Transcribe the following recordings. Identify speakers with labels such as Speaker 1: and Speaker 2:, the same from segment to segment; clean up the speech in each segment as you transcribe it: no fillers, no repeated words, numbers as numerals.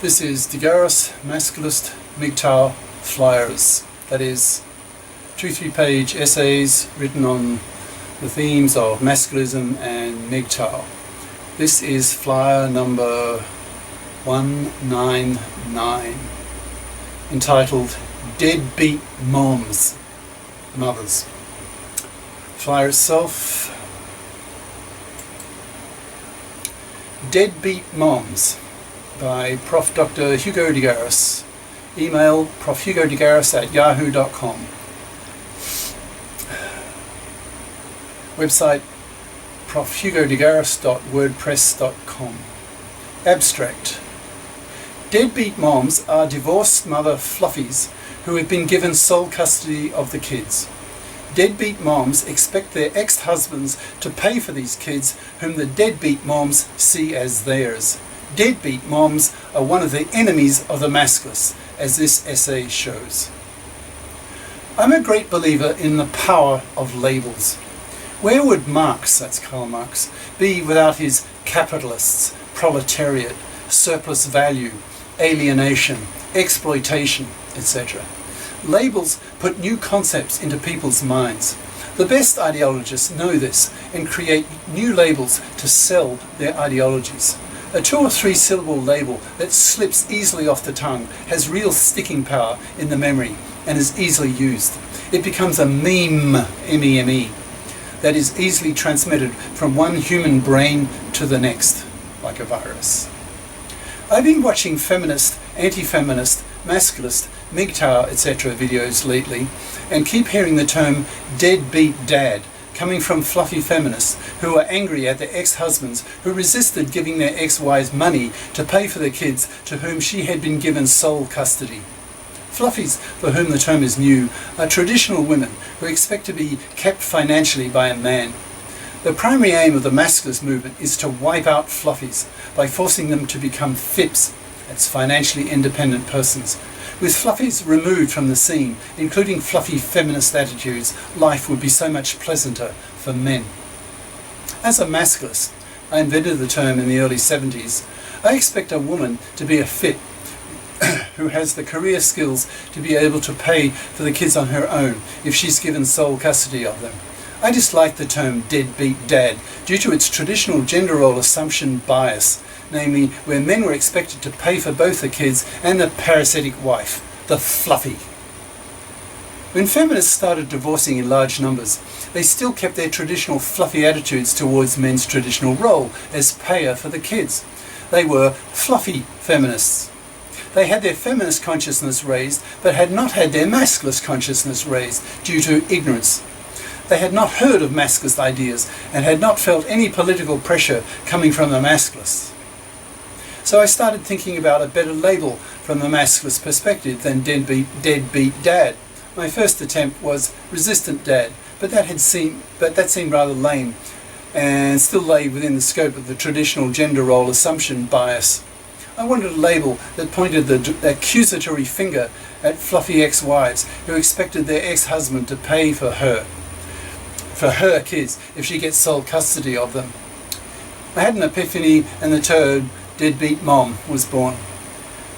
Speaker 1: This is the GARIS Masculist MGTOW flyers. That is 2-3 page essays written on the themes of masculism and MGTOW. This is flyer number 199, entitled Deadbeat Mothers. Flyer itself: Deadbeat Moms by Prof. Dr. Hugo de GARIS. Email profhugodegaris@yahoo.com. Website profhugodegaris.wordpress.com. Abstract: Deadbeat moms are divorced mother fluffies who have been given sole custody of the kids. Deadbeat moms expect their ex-husbands to pay for these kids whom the deadbeat moms see as theirs. Deadbeat moms are one of the enemies of the masculists, as this essay shows. I'm a great believer in the power of labels. Where would Marx, that's Karl Marx, be without his capitalists, proletariat, surplus value, alienation, exploitation, etc.? Labels put new concepts into people's minds. The best ideologists know this and create new labels to sell their ideologies. A 2 or 3 syllable label that slips easily off the tongue has real sticking power in the memory and is easily used. It becomes a meme, M-E-M-E, that is easily transmitted from one human brain to the next, like a virus. I've been watching feminist, anti-feminist, masculist, MGTOW, etc. videos lately and keep hearing the term deadbeat dad coming from fluffy feminists who are angry at their ex-husbands who resisted giving their ex-wives money to pay for the kids to whom she had been given sole custody. Fluffies, for whom the term is new, are traditional women who expect to be kept financially by a man. The primary aim of the masculist movement is to wipe out fluffies by forcing them to become FIPs, that's financially independent persons. With fluffies removed from the scene, including fluffy feminist attitudes, life would be so much pleasanter for men. As a masculist, I invented the term in the early 70s. I expect a woman to be a FIP who has the career skills to be able to pay for the kids on her own if she's given sole custody of them. I dislike the term deadbeat dad due to its traditional gender role assumption bias, namely where men were expected to pay for both the kids and the parasitic wife, the fluffy. When feminists started divorcing in large numbers, they still kept their traditional fluffy attitudes towards men's traditional role as payer for the kids. They were fluffy feminists. They had their feminist consciousness raised, but had not had their masculist consciousness raised due to ignorance. They had not heard of masculist ideas and had not felt any political pressure coming from the masculists. So I started thinking about a better label from the masculist perspective than deadbeat dad. My first attempt was resistant dad, but that seemed rather lame and still lay within the scope of the traditional gender role assumption bias. I wanted a label that pointed the accusatory finger at fluffy ex-wives who expected their ex-husband to pay for her kids if she gets sole custody of them. I had an epiphany and the term deadbeat mom was born.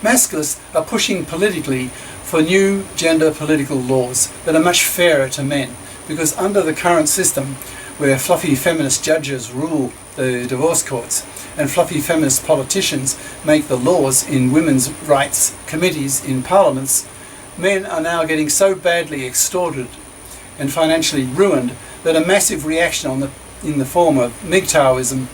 Speaker 1: Masculists are pushing politically for new gender political laws that are much fairer to men, because under the current system where fluffy feminist judges rule the divorce courts and fluffy feminist politicians make the laws in women's rights committees in parliaments, men are now getting so badly extorted and financially ruined that a massive reaction in the form of MGTOWism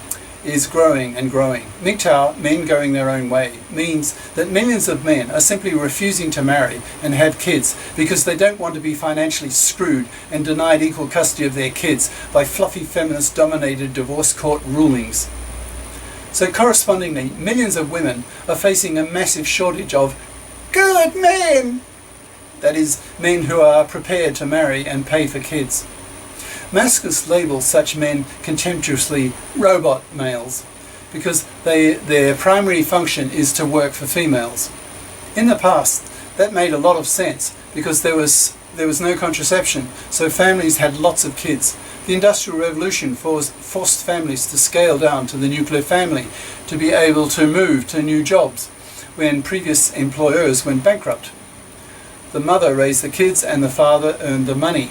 Speaker 1: is growing and growing. MGTOW, men going their own way, means that millions of men are simply refusing to marry and have kids because they don't want to be financially screwed and denied equal custody of their kids by fluffy feminist dominated divorce court rulings. So correspondingly, millions of women are facing a massive shortage of good men. That is, men who are prepared to marry and pay for kids. Masculists label such men contemptuously robot males because their primary function is to work for females. In the past, that made a lot of sense because there was no contraception, so families had lots of kids. The Industrial Revolution forced families to scale down to the nuclear family to be able to move to new jobs. when previous employers went bankrupt. The mother raised the kids and the father earned the money.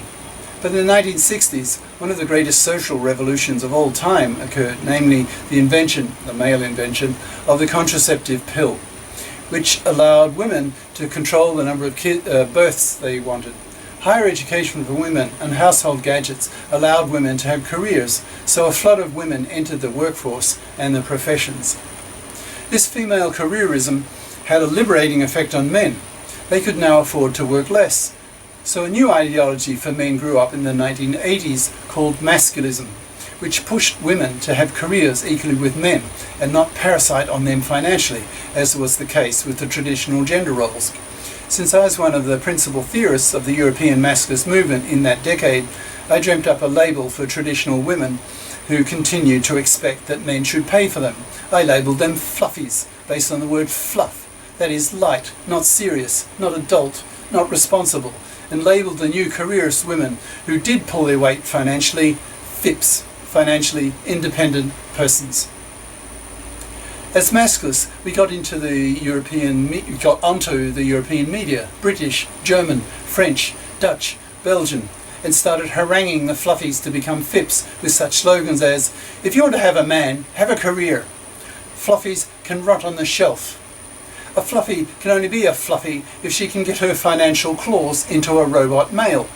Speaker 1: But in the 1960s, one of the greatest social revolutions of all time occurred, namely the invention, the male invention, of the contraceptive pill, which allowed women to control the number of births they wanted. Higher education for women and household gadgets allowed women to have careers, so a flood of women entered the workforce and the professions. This female careerism had a liberating effect on men. They could now afford to work less. So a new ideology for men grew up in the 1980s called Masculism, which pushed women to have careers equally with men and not parasite on them financially, as was the case with the traditional gender roles. Since I was one of the principal theorists of the European masculist movement in that decade, I dreamt up a label for traditional women who continued to expect that men should pay for them. I labelled them fluffies, based on the word fluff, that is light, not serious, not adult, not responsible, and labelled the new careerist women who did pull their weight financially, FIPs, financially independent persons. As masculists, we got onto the European media, British, German, French, Dutch, Belgian, and started haranguing the fluffies to become FIPs with such slogans as, "If you want to have a man, have a career. Fluffies can rot on the shelf. A fluffy can only be a fluffy if she can get her financial claws into a robot male."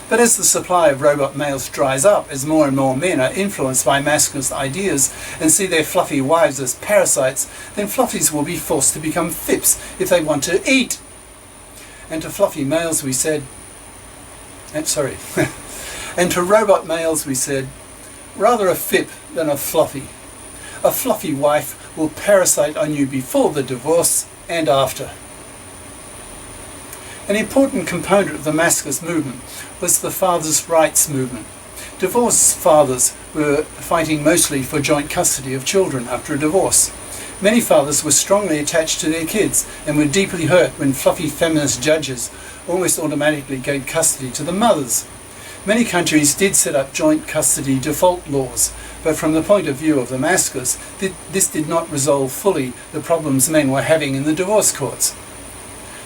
Speaker 1: But as the supply of robot males dries up, as more and more men are influenced by masculinist ideas and see their fluffy wives as parasites, then fluffies will be forced to become FIPs if they want to eat. And to fluffy males we said, and to robot males we said, rather a FIP than a fluffy. A fluffy wife will parasite on you before the divorce and after. An important component of the masculist movement was the fathers' rights movement. Divorced fathers were fighting mostly for joint custody of children after a divorce. Many fathers were strongly attached to their kids and were deeply hurt when fluffy feminist judges almost automatically gave custody to the mothers. Many countries did set up joint custody default laws, but from the point of view of the masculists, this did not resolve fully the problems men were having in the divorce courts.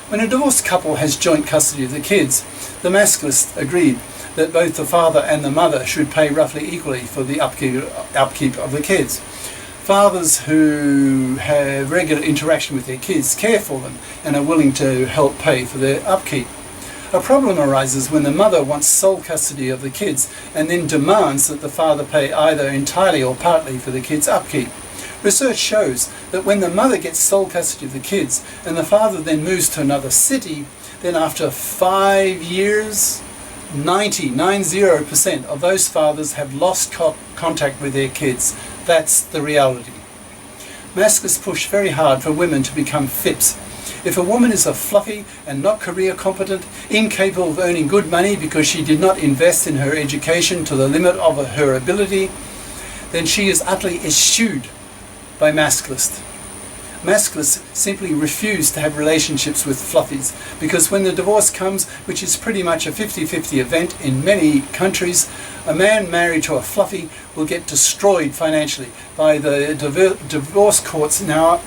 Speaker 1: When a divorced couple has joint custody of the kids, the masculists agreed that both the father and the mother should pay roughly equally for the upkeep of the kids. Fathers who have regular interaction with their kids care for them and are willing to help pay for their upkeep. A problem arises when the mother wants sole custody of the kids and then demands that the father pay either entirely or partly for the kids' upkeep. Research shows that when the mother gets sole custody of the kids and the father then moves to another city, then after 5 years, 90% of those fathers have lost contact with their kids. That's the reality. Masculists push very hard for women to become FIPs. If a woman is a fluffy and not career competent, incapable of earning good money because she did not invest in her education to the limit of her ability, then she is utterly eschewed by masculists. Masculists simply refuse to have relationships with fluffies because when the divorce comes, which is pretty much a 50-50 event in many countries, a man married to a fluffy will get destroyed financially by the divorce courts now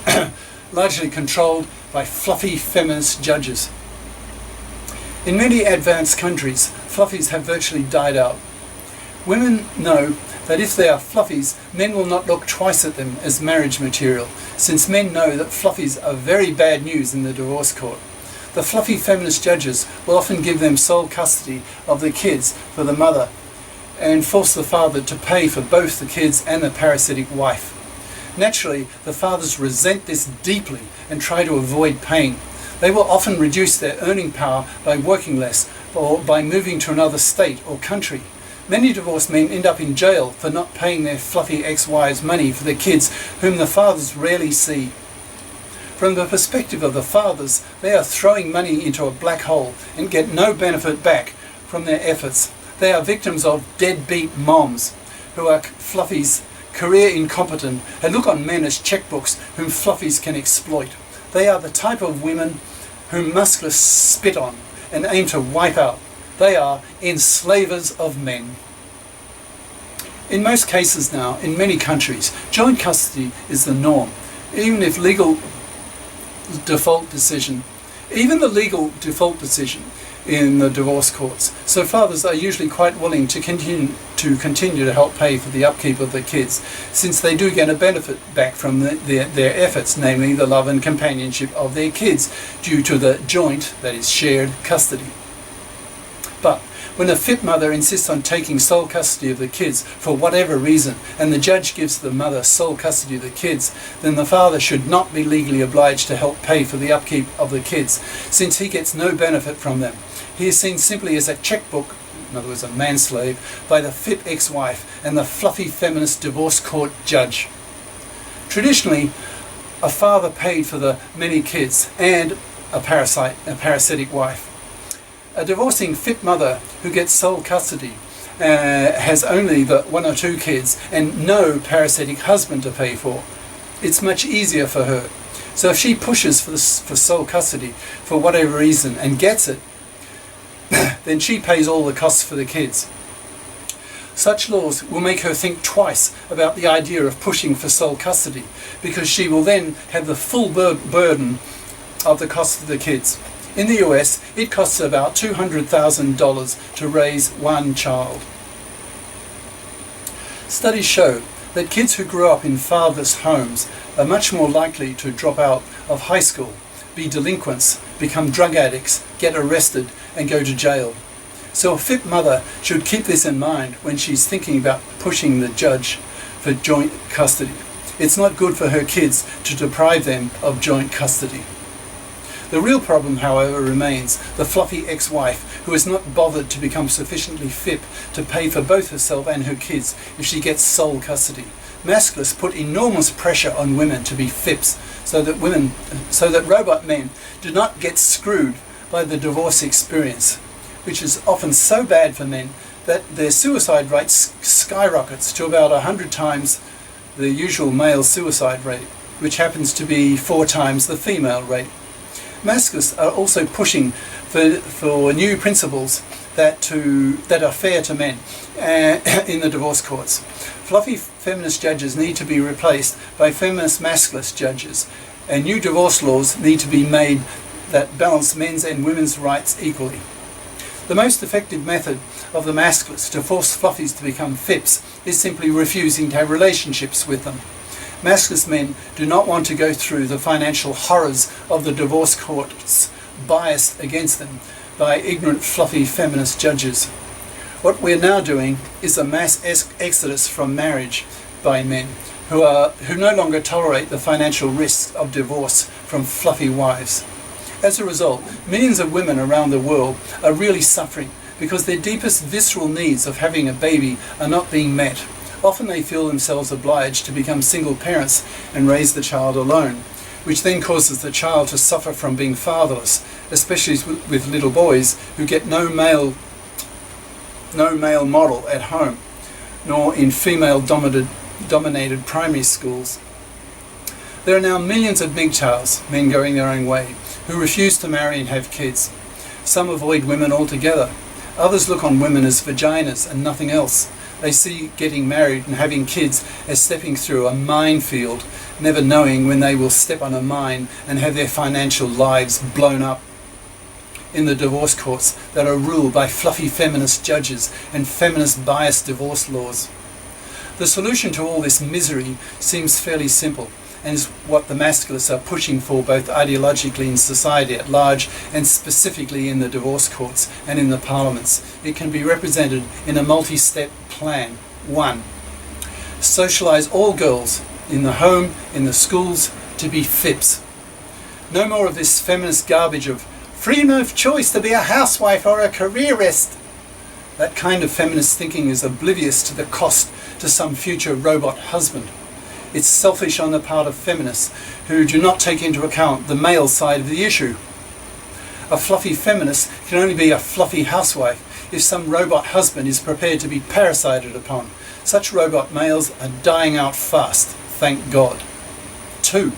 Speaker 1: largely controlled by fluffy feminist judges. In many advanced countries, fluffies have virtually died out. Women know that if they are fluffies, men will not look twice at them as marriage material, since men know that fluffies are very bad news in the divorce court. The fluffy feminist judges will often give them sole custody of the kids for the mother and force the father to pay for both the kids and the parasitic wife. Naturally, the fathers resent this deeply and try to avoid paying. They will often reduce their earning power by working less or by moving to another state or country. Many divorced men end up in jail for not paying their fluffy ex-wives money for their kids, whom the fathers rarely see. From the perspective of the fathers, they are throwing money into a black hole and get no benefit back from their efforts. They are victims of deadbeat moms who are fluffies, career incompetent, and look on men as checkbooks whom fluffies can exploit. They are the type of women whom masculists spit on and aim to wipe out. They are enslavers of men. In most cases now, in many countries, joint custody is the norm. Even if legal default decision, even the legal default decision in the divorce courts. So fathers are usually quite willing to continue to help pay for the upkeep of the kids, since they do get a benefit back from their efforts, namely the love and companionship of their kids, due to the joint, that is shared, custody. But when a FIP mother insists on taking sole custody of the kids for whatever reason, and the judge gives the mother sole custody of the kids, then the father should not be legally obliged to help pay for the upkeep of the kids, since he gets no benefit from them. He is seen simply as a checkbook, in other words a manslave, by the FIP ex-wife and the fluffy feminist divorce court judge. Traditionally, a father paid for the many kids and a parasitic wife. A divorcing FIP mother who gets sole custody has only the 1 or 2 kids and no parasitic husband to pay for. It's much easier for her. So if she pushes for sole custody for whatever reason and gets it, then she pays all the costs for the kids. Such laws will make her think twice about the idea of pushing for sole custody, because she will then have the full burden of the cost of the kids. In the US, it costs about $200,000 to raise one child. Studies show that kids who grow up in fatherless homes are much more likely to drop out of high school, be delinquents, become drug addicts, get arrested, and go to jail. So a FIP mother should keep this in mind when she's thinking about pushing the judge for joint custody. It's not good for her kids to deprive them of joint custody. The real problem, however, remains the fluffy ex-wife who has not bothered to become sufficiently FIP to pay for both herself and her kids if she gets sole custody. Masculists put enormous pressure on women to be FIPs so that robot men do not get screwed by the divorce experience, which is often so bad for men that their suicide rate skyrockets to about 100 times the usual male suicide rate, which happens to be 4 times the female rate. Masculists are also pushing for new principles that are fair to men in the divorce courts. Fluffy feminist judges need to be replaced by feminist masculist judges, and new divorce laws need to be made that balance men's and women's rights equally. The most effective method of the masculists to force fluffies to become FIPs is simply refusing to have relationships with them. Masculist men do not want to go through the financial horrors of the divorce courts biased against them by ignorant fluffy feminist judges. What we're now doing is a mass exodus from marriage by men who no longer tolerate the financial risks of divorce from fluffy wives. As a result, millions of women around the world are really suffering because their deepest visceral needs of having a baby are not being met. Often they feel themselves obliged to become single parents and raise the child alone, which then causes the child to suffer from being fatherless, especially with little boys who get no male model at home, nor in female-dominated primary schools. There are now millions of MGTOWs, men going their own way, who refuse to marry and have kids. Some avoid women altogether. Others look on women as vaginas and nothing else. They see getting married and having kids as stepping through a minefield, never knowing when they will step on a mine and have their financial lives blown up. In the divorce courts that are ruled by fluffy feminist judges and feminist biased divorce laws. The solution to all this misery seems fairly simple, and is what the masculists are pushing for both ideologically in society at large and specifically in the divorce courts and in the parliaments. It can be represented in a multi-step plan. 1. Socialise all girls in the home, in the schools, to be FIPs. No more of this feminist garbage of freedom of choice to be a housewife or a careerist. That kind of feminist thinking is oblivious to the cost to some future robot husband. It's selfish on the part of feminists who do not take into account the male side of the issue. A fluffy feminist can only be a fluffy housewife if some robot husband is prepared to be parasited upon. Such robot males are dying out fast, thank God. 2.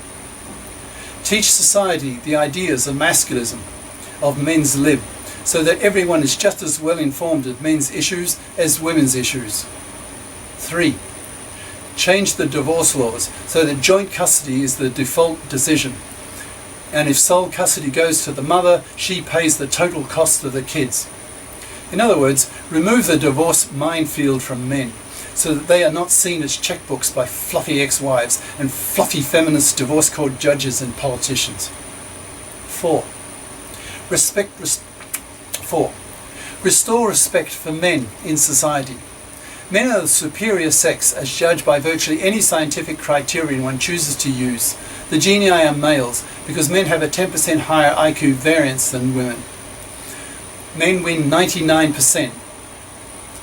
Speaker 1: Teach society the ideas of masculism, of men's lib, so that everyone is just as well informed of men's issues as women's issues. 3. Change the divorce laws so that joint custody is the default decision. And if sole custody goes to the mother, she pays the total cost of the kids. In other words, remove the divorce minefield from men, so that they are not seen as checkbooks by fluffy ex-wives and fluffy feminist divorce court judges and politicians. 4. Restore respect for men in society. Men are the superior sex as judged by virtually any scientific criterion one chooses to use. The genii are males because men have a 10% higher IQ variance than women. Men win 99%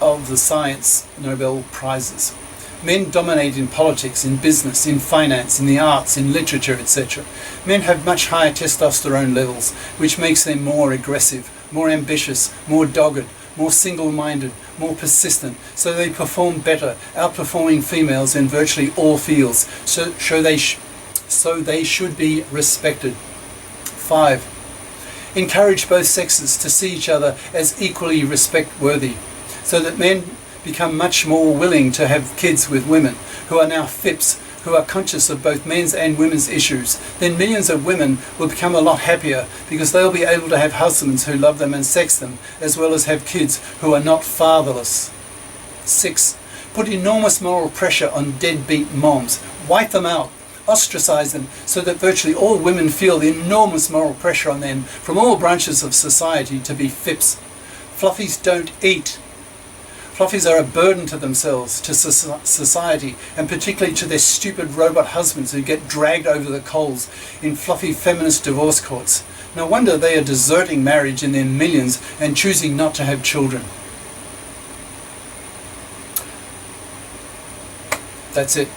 Speaker 1: of the science Nobel Prizes. Men dominate in politics, in business, in finance, in the arts, in literature, etc. Men have much higher testosterone levels, which makes them more aggressive, more ambitious, more dogged, more single-minded, more persistent, so they perform better, outperforming females in virtually all fields, so they should be respected. 5. Encourage both sexes to see each other as equally respect-worthy, so that men become much more willing to have kids with women who are now FIPS, who are conscious of both men's and women's issues. Then millions of women will become a lot happier because they'll be able to have husbands who love them and sex them, as well as have kids who are not fatherless. 6. Put enormous moral pressure on deadbeat moms. Wipe them out. Ostracize them so that virtually all women feel the enormous moral pressure on them from all branches of society to be FIPS. Fluffies don't eat. Fluffies are a burden to themselves, to society, and particularly to their stupid robot husbands who get dragged over the coals in fluffy feminist divorce courts. No wonder they are deserting marriage in their millions and choosing not to have children. That's it.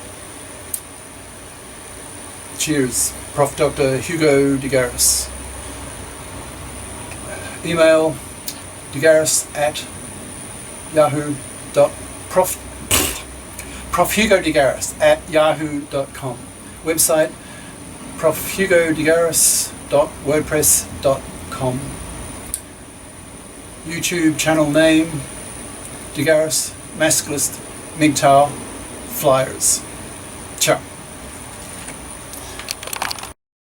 Speaker 1: Cheers. Prof. Dr. Hugo de GARIS. Email profhugodegaris@yahoo.com. Website profhugodegaris.wordpress.com. YouTube channel name de GARIS, Masculist, MGTOW, Flyers.